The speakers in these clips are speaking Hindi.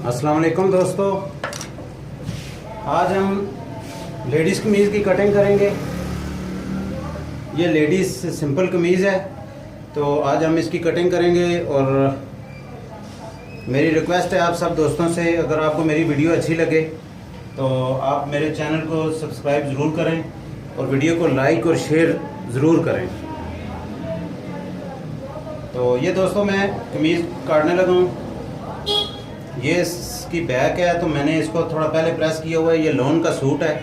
अस्सलाम वालेकुम दोस्तों, आज हम लेडीज़ कमीज़ की कटिंग करेंगे। ये लेडीज़ सिंपल कमीज़ है, तो आज हम इसकी कटिंग करेंगे। और मेरी रिक्वेस्ट है आप सब दोस्तों से, अगर आपको मेरी वीडियो अच्छी लगे तो आप मेरे चैनल को सब्सक्राइब ज़रूर करें और वीडियो को लाइक और शेयर ज़रूर करें। तो ये दोस्तों मैं कमीज़ काटने लगा हूँ। ये इसकी बैक है, तो मैंने इसको थोड़ा पहले प्रेस किया हुआ है। ये लॉन का सूट है,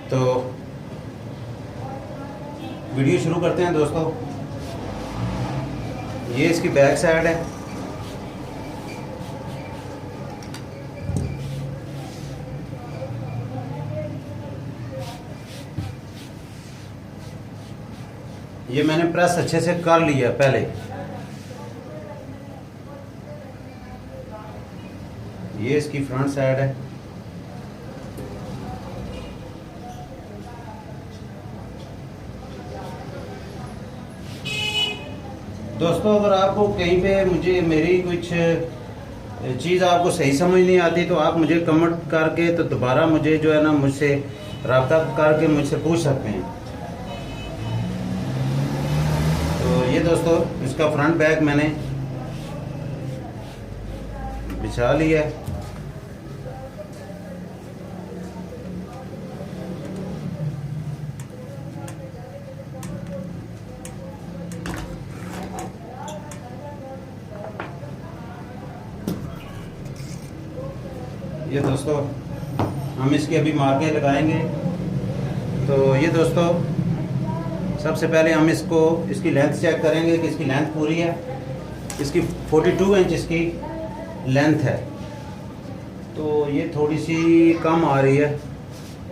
तो वीडियो शुरू करते हैं दोस्तों। ये इसकी बैक साइड है। ये मैंने प्रेस अच्छे से कर लिया पहले। ये इसकी फ्रंट साइड है। दोस्तों, अगर आपको कहीं पे मुझे मेरी कुछ चीज़ आपको सही समझ नहीं आती तो आप मुझे कमेंट करके तो दोबारा मुझे जो है ना मुझसे रब्ता करके मुझसे पूछ सकते हैं। तो ये दोस्तों इसका फ्रंट बैक मैंने बिछा लिया है। ये दोस्तों हम इसकी अभी मार्कें लगाएंगे। तो ये दोस्तों सबसे पहले हम इसकी लेंथ चेक करेंगे कि इसकी लेंथ पूरी है। इसकी 42 इंच इसकी लेंथ है, तो ये थोड़ी सी कम आ रही है,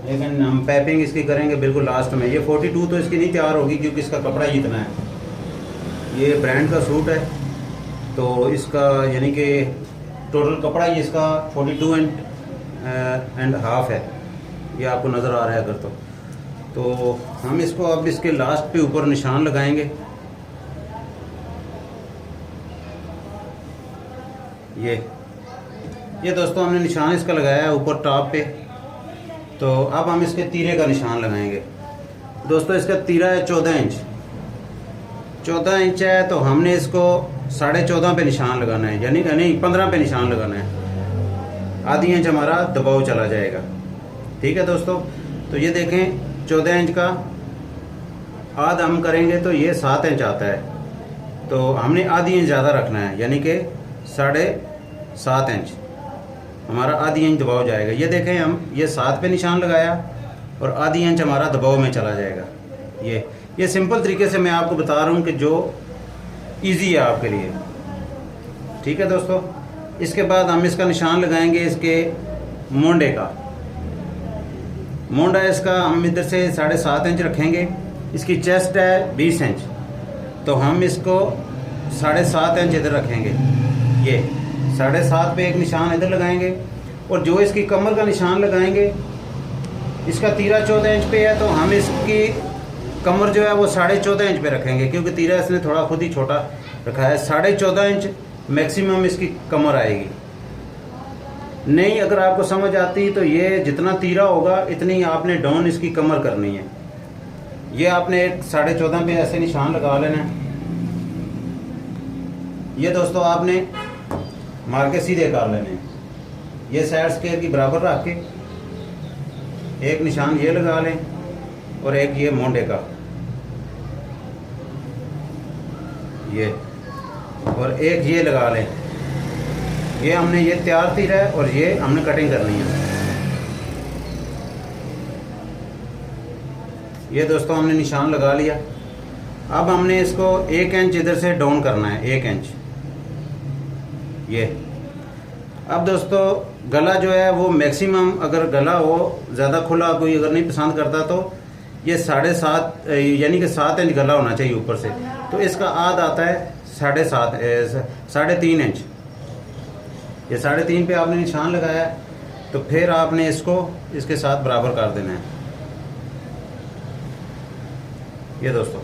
लेकिन हम पैपिंग इसकी करेंगे बिल्कुल लास्ट में। ये 42 तो इसकी नहीं तैयार होगी क्योंकि इसका कपड़ा ही इतना है। ये ब्रांड का सूट है, तो इसका यानी कि टोटल कपड़ा ही इसका 42 एंड हाफ है। ये आपको नज़र आ रहा है अगर तो हम इसको अब इसके लास्ट पे ऊपर निशान लगाएंगे। ये दोस्तों हमने निशान इसका लगाया है ऊपर टॉप पे। तो अब हम इसके तीरे का निशान लगाएंगे। दोस्तों इसका तीरा है 14 इंच। 14 इंच है, तो हमने इसको 14.5 पे निशान लगाना है, यानी कि नहीं 15 पे निशान लगाना है। आधी इंच हमारा दबाव चला जाएगा। ठीक है दोस्तों, तो ये देखें 14 इंच का आधा हम करेंगे तो ये 7 इंच आता है। तो हमने आधी इंच ज़्यादा रखना है, यानी कि 7.5 इंच हमारा आधी इंच दबाव जाएगा। ये देखें हम ये 7 पे निशान लगाया और आधी इंच हमारा दबाव में चला जाएगा। ये सिंपल तरीके से मैं आपको बता रहा हूँ कि जो इजी है आपके लिए। ठीक है दोस्तों, इसके बाद हम इसका निशान लगाएंगे इसके मोंडे का। मोंडा इसका हम इधर से 7.5 इंच रखेंगे। इसकी चेस्ट है 20 इंच, तो हम इसको 7.5 इंच इधर रखेंगे। ये 7.5 पे एक निशान इधर लगाएंगे, और जो इसकी कमर का निशान लगाएंगे, इसका तीरा 14 इंच पे है, तो हम इसकी कमर जो है वो 14.5 इंच पे रखेंगे, क्योंकि तीरा इसने थोड़ा खुद ही छोटा रखा है। 14.5 इंच मैक्सिमम इसकी कमर आएगी। नहीं अगर आपको समझ आती तो ये जितना तीरा होगा इतनी आपने डाउन इसकी कमर करनी है। ये आपने 14.5 पे ऐसे निशान लगा लेना है। ये दोस्तों आपने मार के सीधे कर लेने हैं। ये साइड स्केयर की बराबर रख के एक निशान ये लगा लें और एक ये मोंडे का, ये और एक ये लगा लें। ये हमने ये तैयार तीर है और ये हमने कटिंग करनी है। ये दोस्तों हमने निशान लगा लिया। अब हमने इसको 1 इंच इधर से डाउन करना है, 1 इंच। ये अब दोस्तों गला जो है वो मैक्सिमम, अगर गला हो ज़्यादा खुला कोई अगर नहीं पसंद करता तो ये 7.5 यानी कि 7 इंच गला होना चाहिए ऊपर से। तो इसका आध आता है 3.5 इंच। ये 3.5 पे आपने निशान लगाया, तो फिर आपने इसको इसके साथ बराबर कर देना है। ये दोस्तों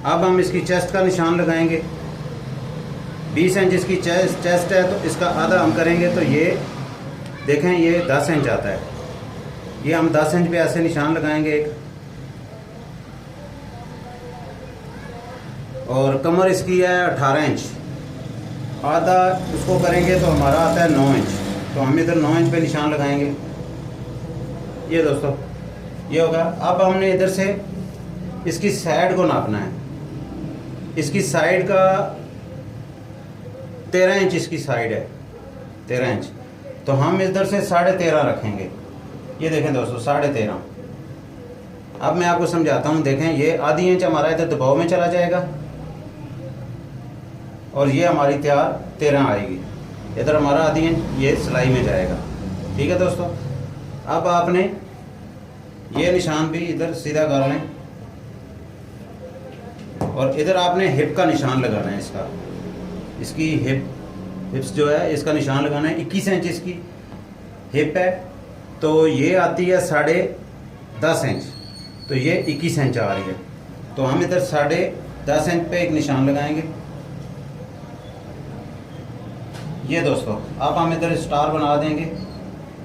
अब हम इसकी चेस्ट का निशान लगाएंगे। 20 इंच इसकी चेस्ट है, तो इसका आधा हम करेंगे तो ये देखें ये 10 इंच आता है। ये हम 10 इंच पे ऐसे निशान लगाएंगे एक। और कमर इसकी है 18 इंच, आधा उसको करेंगे तो हमारा आता है 9 इंच। तो हम इधर 9 इंच पे निशान लगाएंगे। ये दोस्तों ये होगा। अब हमने इधर से इसकी साइड को नापना है। इसकी साइड का 13 इंच इसकी साइड है, 13 इंच। तो हम इधर से 13.5 रखेंगे। ये देखें दोस्तों 13.5। अब मैं आपको समझाता हूँ। देखें ये आधी इंच हमारा इधर दबाव में चला जाएगा और ये हमारी तैयार 13 आएगी। इधर हमारा आधी इंच ये सिलाई में जाएगा। ठीक है दोस्तों। अब आपने ये निशान भी इधर सीधा कर लें और इधर आपने हिप का निशान लगाना है। इसकी हिप्स जो है इसका निशान लगाना है। 21 इंच इसकी हिप है, तो ये आती है 10.5 इंच, तो ये 21 इंच आ रही है। तो हम इधर 10.5 इंच पे एक निशान लगाएंगे। ये दोस्तों अब हम इधर स्टार बना देंगे।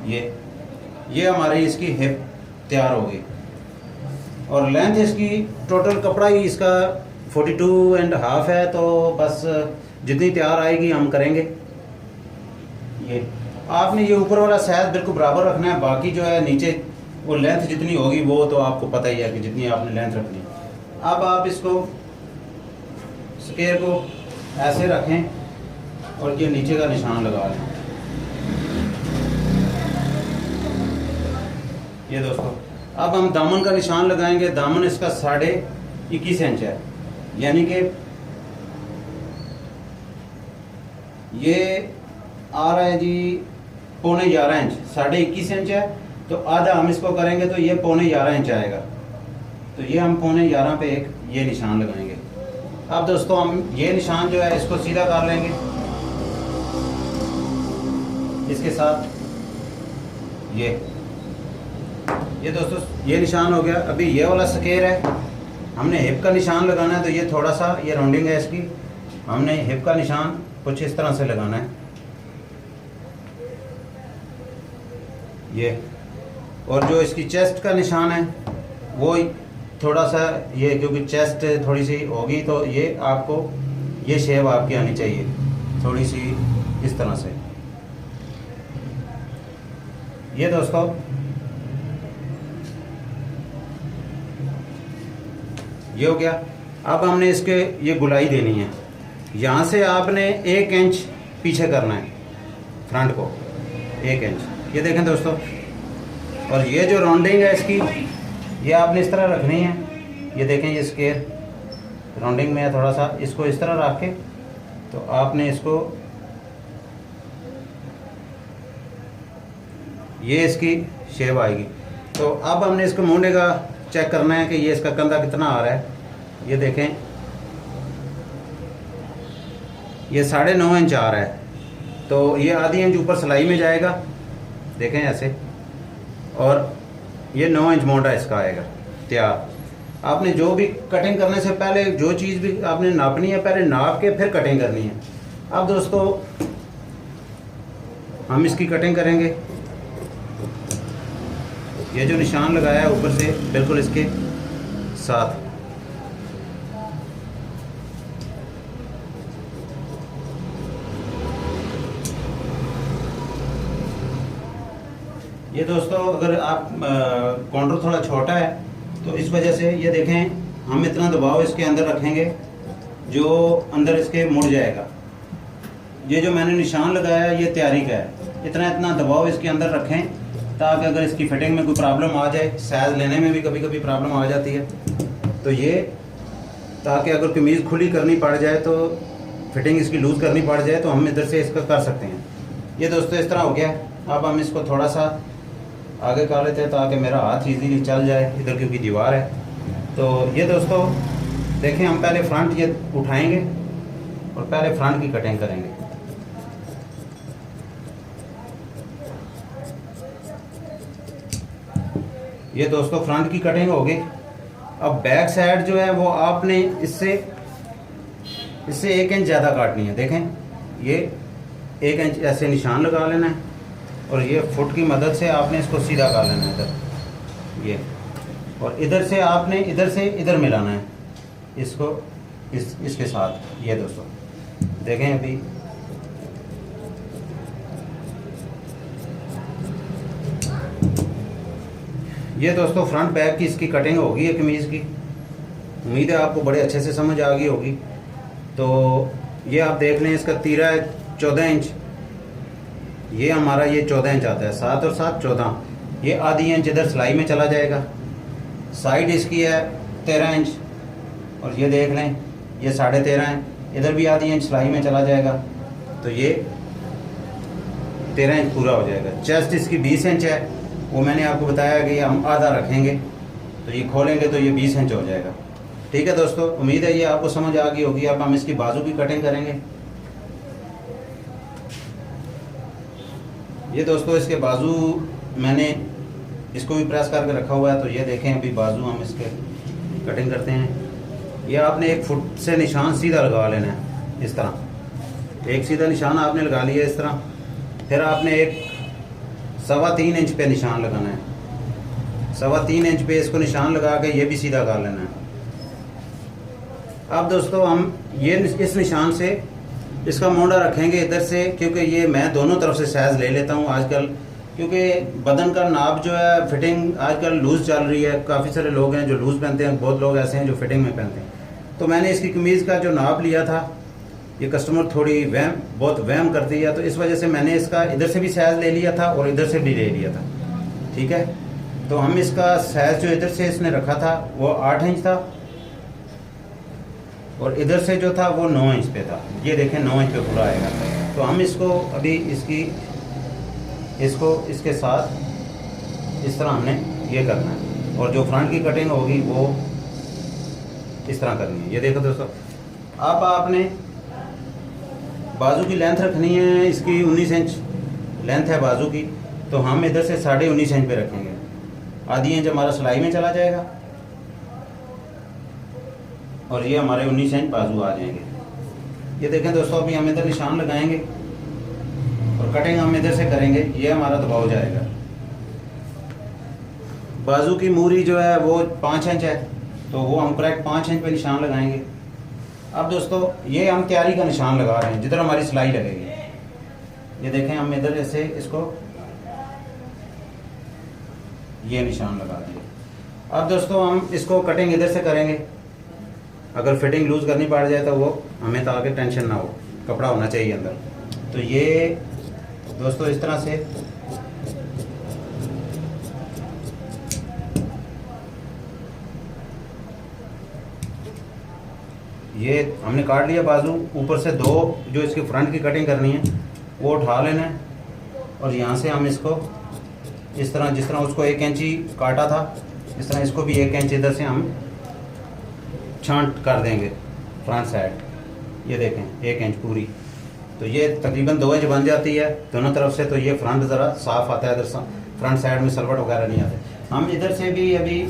ये हमारी इसकी हिप तैयार होगी। और लेंथ इसकी टोटल कपड़ा ही इसका 42.5 है, तो बस जितनी तैयार आएगी हम करेंगे। ये आपने ये ऊपर वाला साइज बिल्कुल बराबर रखना है। बाकी जो है नीचे वो लेंथ जितनी होगी वो तो आपको पता ही है कि जितनी आपने लेंथ रखनी है। अब आप इसको स्क्वायर को ऐसे रखें और ये नीचे का निशान लगा लें। ये दोस्तों अब हम दामन का निशान लगाएंगे। दामन इसका 21.5 इंच है, यानी कि ये आ रहा है जी 11.25 इंच। 21.5 इंच है, तो आधा हम इसको करेंगे तो ये 11.25 इंच आएगा। तो ये हम 11.25 पे एक ये निशान लगाएंगे। अब दोस्तों हम ये निशान जो है इसको सीधा कर लेंगे इसके साथ। ये दोस्तों ये निशान हो गया। अभी ये वाला स्क्वायर है, हमने हिप का निशान लगाना है। तो ये थोड़ा सा ये राउंडिंग है इसकी, हमने हिप का निशान कुछ इस तरह से लगाना है। ये और जो इसकी चेस्ट का निशान है वो थोड़ा सा ये, क्योंकि चेस्ट थोड़ी सी होगी तो ये आपको ये शेप आपकी आनी चाहिए थोड़ी सी इस तरह से। ये दोस्तों ये हो गया। अब हमने इसके ये गुलाई देनी है। यहाँ से आपने 1 इंच पीछे करना है फ्रंट को, 1 इंच। ये देखें दोस्तों। और ये जो राउंडिंग है इसकी ये आपने इस तरह रखनी है। ये देखें ये स्क्वायर राउंडिंग में है थोड़ा सा, इसको इस तरह रख के तो आपने इसको ये इसकी शेप आएगी। तो अब हमने इसको मुंडे का चेक करना है कि ये इसका कंधा कितना आ रहा है। ये देखें ये 9.5 इंच आ रहा है, तो ये आधी इंच ऊपर सिलाई में जाएगा। देखें ऐसे। और ये 9 इंच मोटा इसका आएगा तैयार। आपने जो भी कटिंग करने से पहले जो चीज़ भी आपने नापनी है पहले नाप के फिर कटिंग करनी है। अब दोस्तों हम इसकी कटिंग करेंगे। ये जो निशान लगाया है ऊपर से बिल्कुल इसके साथ, ये दोस्तों अगर आप काउंटर थोड़ा छोटा है तो इस वजह से ये देखें हम इतना दबाव इसके अंदर रखेंगे जो अंदर इसके मुड़ जाएगा। ये जो मैंने निशान लगाया है ये तैयारी का है। इतना दबाव इसके अंदर रखें ताकि अगर इसकी फिटिंग में कोई प्रॉब्लम आ जाए, साइज लेने में भी कभी कभी प्रॉब्लम आ जाती है, तो ये ताकि अगर कमीज़ खुली करनी पड़ जाए तो फिटिंग इसकी लूज़ करनी पड़ जाए तो हम इधर से इसका कर सकते हैं। ये दोस्तों इस तरह हो गया। अब हम इसको थोड़ा सा आगे कर लेते हैं ताकि मेरा हाथ इजीली चल जाए इधर, क्योंकि दीवार है। तो ये दोस्तों देखें हम पहले फ्रंट ये उठाएंगे और पहले फ्रंट की कटिंग करेंगे। ये दोस्तों फ्रंट की कटिंग हो गई। अब बैक साइड जो है वो आपने इससे इससे 1 इंच ज़्यादा काटनी है। देखें, ये 1 इंच ऐसे निशान लगा लेना है और ये फुट की मदद से आपने इसको सीधा कर लेना है इधर ये, और इधर से आपने इधर से इधर मिलाना है इसको इसके साथ। ये दोस्तों देखें, अभी ये दोस्तों फ्रंट बैक की इसकी कटिंग होगी है कमीज़ की। उम्मीद है आपको बड़े अच्छे से समझ आ गई होगी। तो ये आप देख लें, इसका तीरा है 14 इंच। ये हमारा ये 14 इंच आता है, 7 और 7 14। ये आधी इंच इधर सिलाई में चला जाएगा। साइड इसकी है 13 इंच और ये देख लें ये 13.5 है, इधर भी आधी इंच सिलाई में चला जाएगा, तो ये 13 इंच पूरा हो जाएगा। चेस्ट इसकी 20 इंच है, वो मैंने आपको बताया कि हम आधा रखेंगे, तो ये खोलेंगे तो ये 20 इंच हो जाएगा। ठीक है दोस्तों, उम्मीद है ये आपको समझ आ गई होगी। अब हम इसकी बाजू की कटिंग करेंगे। ये दोस्तों इसके बाजू मैंने इसको भी प्रेस करके रखा हुआ है, तो ये देखें अभी बाजू हम इसके कटिंग करते हैं। ये आपने 1 फुट से निशान सीधा लगा लेना है, इस तरह एक सीधा निशान आपने लगा लिया इस तरह। फिर आपने एक 3.25 इंच पे निशान लगाना है। 3.25 इंच पे इसको निशान लगा के ये भी सीधा कर लेना है। अब दोस्तों हम ये इस निशान से इसका मोंडा रखेंगे इधर से, क्योंकि ये मैं दोनों तरफ से साइज़ ले लेता हूँ आजकल, क्योंकि बदन का नाप जो है फिटिंग आजकल लूज़ चल रही है। काफ़ी सारे लोग हैं जो लूज़ पहनते हैं, बहुत लोग ऐसे हैं जो फिटिंग में पहनते हैं। तो मैंने इसकी कमीज़ का जो नाप लिया था, ये कस्टमर थोड़ी बहुत वहम करती है, तो इस वजह से मैंने इसका इधर से भी साइज़ ले लिया था और इधर से भी ले लिया था। ठीक है, तो हम इसका साइज़ जो इधर से इसने रखा था वो 8 इंच था और इधर से जो था वो 9 इंच पे था। ये देखें 9 इंच पे पूरा आएगा। तो हम इसको अभी इसको इसके साथ इस तरह हमने ये करना है, और जो फ्रंट की कटिंग होगी वो इस तरह करनी है। ये देखो दोस्तों, अब आपने बाजू की लेंथ रखनी है, इसकी 19 इंच लेंथ है बाजू की, तो हम इधर से 19.5 इंच पे रखेंगे। आधी इंच हमारा सिलाई में चला जाएगा और ये हमारे 19 इंच बाजू आ जाएंगे। ये देखें दोस्तों, अभी हम इधर निशान लगाएंगे और कटिंग हम इधर से करेंगे, ये हमारा दबाव जाएगा। बाजू की मूरी जो है वो 5 इंच है, तो वो हम करेक्ट 5 इंच पे निशान लगाएंगे। अब दोस्तों ये हम तैयारी का निशान लगा रहे हैं जिधर हमारी सिलाई लगेगी। ये देखें, हम इधर ऐसे इसको ये निशान लगा दिए। अब दोस्तों हम इसको कटिंग इधर से करेंगे। अगर फिटिंग लूज करनी पड़ जाए तो वो हमें ताकि टेंशन ना हो, कपड़ा होना चाहिए अंदर। तो ये दोस्तों इस तरह से ये हमने काट लिया बाजू। ऊपर से 2 जो इसकी फ्रंट की कटिंग करनी है वो उठा लेना है और यहाँ से हम इसको इस तरह, जिस तरह उसको 1 इंच ही काटा था, इस तरह इसको भी 1 इंच इधर से हम छांट कर देंगे फ्रंट साइड। ये देखें 1 इंच पूरी, तो ये तकरीबन 2 इंच बन जाती है दोनों तरफ से। तो ये फ्रंट ज़रा साफ़ आता है, इधर फ्रंट साइड में सलवट वगैरह नहीं आते। हम इधर से भी अभी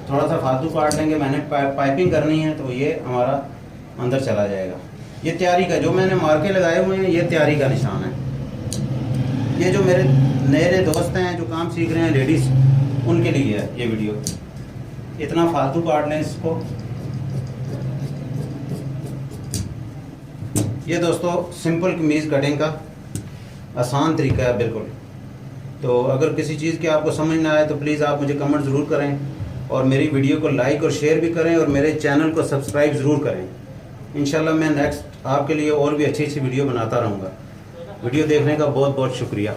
थोड़ा सा फालतू काट लेंगे, मैंने पाइपिंग करनी है, तो ये हमारा अंदर चला जाएगा। ये तैयारी का जो मैंने मार्के लगाए हुए हैं, ये तैयारी का निशान है। ये जो मेरे नए दोस्त हैं जो काम सीख रहे हैं लेडीज़, उनके लिए है ये वीडियो। इतना फालतू काट लें इसको। ये दोस्तों सिंपल कमीज़ कटिंग का आसान तरीका है बिल्कुल। तो अगर किसी चीज़ की आपको समझ ना आए तो प्लीज़ आप मुझे कमेंट ज़रूर करें और मेरी वीडियो को लाइक और शेयर भी करें और मेरे चैनल को सब्सक्राइब ज़रूर करें। इंशाल्लाह मैं नेक्स्ट आपके लिए और भी अच्छी वीडियो बनाता रहूँगा। वीडियो देखने का बहुत बहुत शुक्रिया।